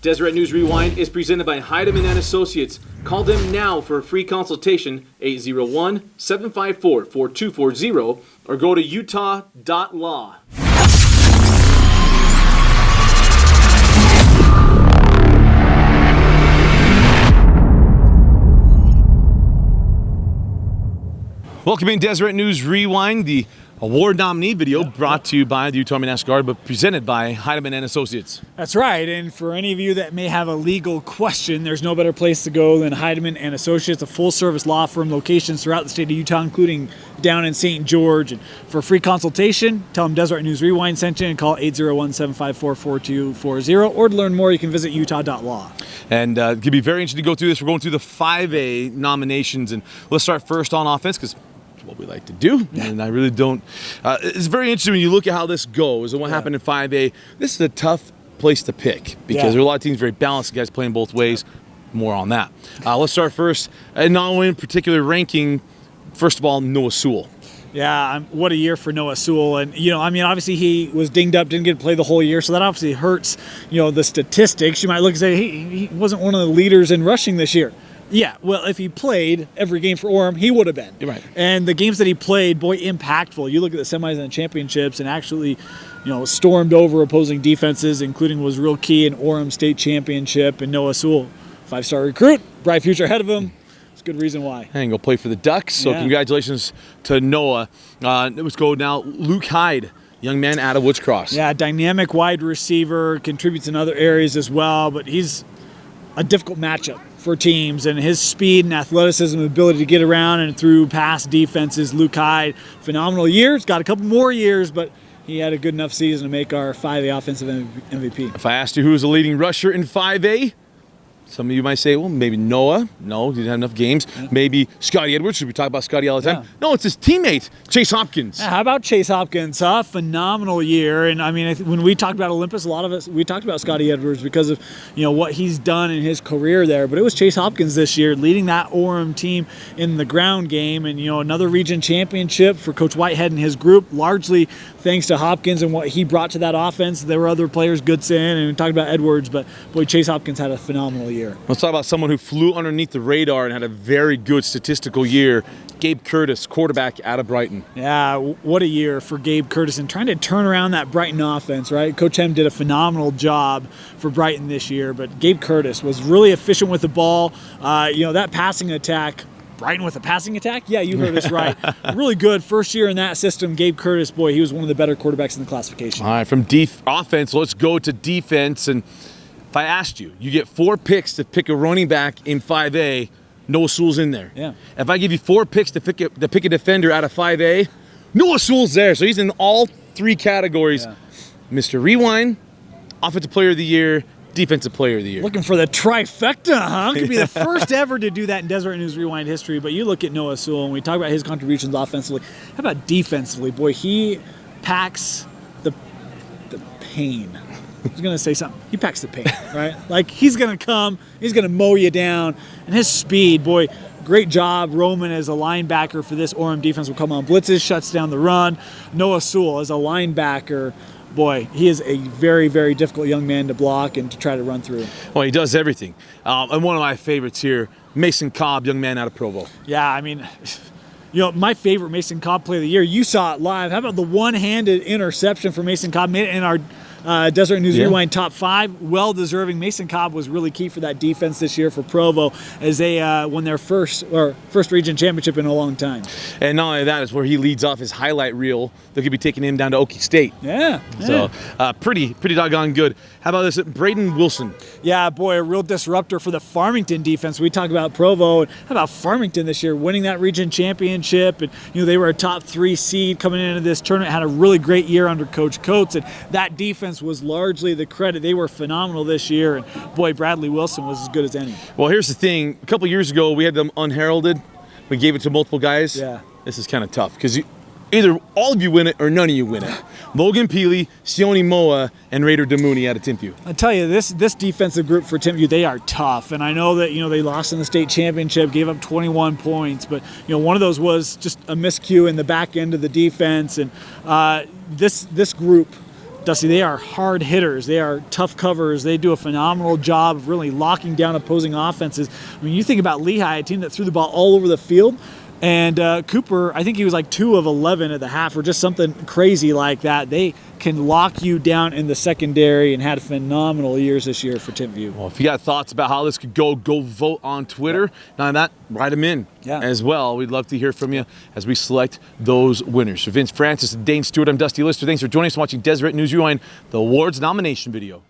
Deseret News Rewind is presented by Heidemann and Associates. Call them now for a free consultation, 801-754-4240, or go to utah.law. Welcome in Deseret News Rewind, the award nominee video brought to you by the Utah Army National Guard, but presented by Heidemann and Associates. That's right, and for any of you that may have a legal question, there's no better place to go than Heidemann and Associates, a full-service law firm, locations throughout the state of Utah, including down in St. George. And for a free consultation, tell them Deseret News Rewind sent you and call 801-754-4240. Or to learn more, you can visit utah.law. And it could be very interesting to go through this. We're going through the 5A nominations, and let's start first on offense because what we like to do, and I really don't. It's very interesting when you look at how this goes and what happened in 5A. This is a tough place to pick because there are a lot of teams very balanced, guys playing both ways. More on that. Let's start first, and not only in particular ranking. First of all, Noah Sewell. Yeah, what a year for Noah Sewell. And, obviously he was dinged up, didn't get to play the whole year, so that obviously hurts, the statistics. You might look and say, he wasn't one of the leaders in rushing this year. Yeah, well, if he played every game for Orem, he would have been. You're right. And the games that he played, boy, impactful. You look at the semis and the championships and actually, stormed over opposing defenses, including was real key in Orem State Championship. And Noah Sewell, 5-star recruit, bright future ahead of him. It's a good reason why. And go play for the Ducks, so congratulations to Noah. Let's go now, Luke Hyde. Young man out of Woods Cross. Yeah, dynamic wide receiver, contributes in other areas as well, but he's a difficult matchup for teams, and his speed and athleticism and ability to get around and through past defenses. Luke Hyde, phenomenal year. He's got a couple more years, but he had a good enough season to make our 5A offensive MVP. If I asked you who was the leading rusher in 5A, some of you might say, well, maybe Noah. No, he didn't have enough games. Yeah. Maybe Scotty Edwards. We talk about Scotty all the time. Yeah. No, it's his teammate, Chase Hopkins. Yeah, how about Chase Hopkins? Phenomenal year. And, when we talked about Olympus, a lot of us, we talked about Scotty Edwards because of, what he's done in his career there. But it was Chase Hopkins this year leading that Orem team in the ground game. And, another region championship for Coach Whitehead and his group, largely thanks to Hopkins and what he brought to that offense. There were other players, Goodson, and we talked about Edwards. But, boy, Chase Hopkins had a phenomenal year. Let's talk about someone who flew underneath the radar and had a very good statistical year. Gabe Curtis, quarterback out of Brighton. Yeah, what a year for Gabe Curtis and trying to turn around that Brighton offense, right? Coach Hem did a phenomenal job for Brighton this year, but Gabe Curtis was really efficient with the ball. That passing attack, Brighton with a passing attack? Yeah, you heard us right. Really good first year in that system. Gabe Curtis, boy, he was one of the better quarterbacks in the classification. All right, from offense, let's go to defense. And if I asked you, you get 4 picks to pick a running back in 5A, Noah Sewell's in there. Yeah. If I give you 4 picks to pick a defender out of 5A, Noah Sewell's there. So he's in all 3 categories. Yeah. Mr. Rewind, Offensive Player of the Year, Defensive Player of the Year. Looking for the trifecta, huh? Could be the first ever to do that in Deseret News Rewind history. But you look at Noah Sewell, and we talk about his contributions offensively. How about defensively? Boy, he packs the pain. I was going to say something. He packs the pain, right? Like, he's going to come, he's going to mow you down. And his speed, boy, great job. Roman as a linebacker for this Orem defense will come on blitzes, shuts down the run. Noah Sewell as a linebacker, boy, he is a very, very difficult young man to block and to try to run through. Well, he does everything. And one of my favorites here, Mason Cobb, young man out of Provo. Yeah, my favorite Mason Cobb play of the year, you saw it live. How about the one-handed interception for Mason Cobb? Made it in our Deseret News Rewind top 5, well-deserving. Mason Cobb was really key for that defense this year for Provo as they won their first region championship in a long time. And not only that, is where he leads off his highlight reel. They could be taking him down to Okie State. Yeah. So pretty doggone good. How about this, Braden Wilson? Yeah, boy, a real disruptor for the Farmington defense. We talk about Provo, and how about Farmington this year winning that region championship? And they were a top 3 seed coming into this tournament. Had a really great year under Coach Coates, and that defense was largely the credit. They were phenomenal this year, and boy, Bradley Wilson was as good as any. Well, here's the thing. A couple years ago, we had them unheralded. We gave it to multiple guys. Yeah. This is kind of tough because either all of you win it or none of you win it. Logan Peely, Sione Moa, and Raider Damouni out of Timpview. I tell you, this defensive group for Timpview, they are tough. And I know that, they lost in the state championship, gave up 21 points. But, one of those was just a miscue in the back end of the defense. And this group Dusty, they are hard hitters. They are tough covers. They do a phenomenal job of really locking down opposing offenses. I mean, you think about Lehigh, a team that threw the ball all over the field, and Cooper, I think he was like 2 of 11 at the half, or just something crazy like that. They can lock you down in the secondary and had phenomenal years this year for Timpview. Well, if you got thoughts about how this could go vote on Twitter. Now that, write them in as well. We'd love to hear from you as we select those winners. For Vince Francis and Dane Stewart, I'm Dusty Lister. Thanks for joining us and watching Deseret News Rewind, the awards nomination video.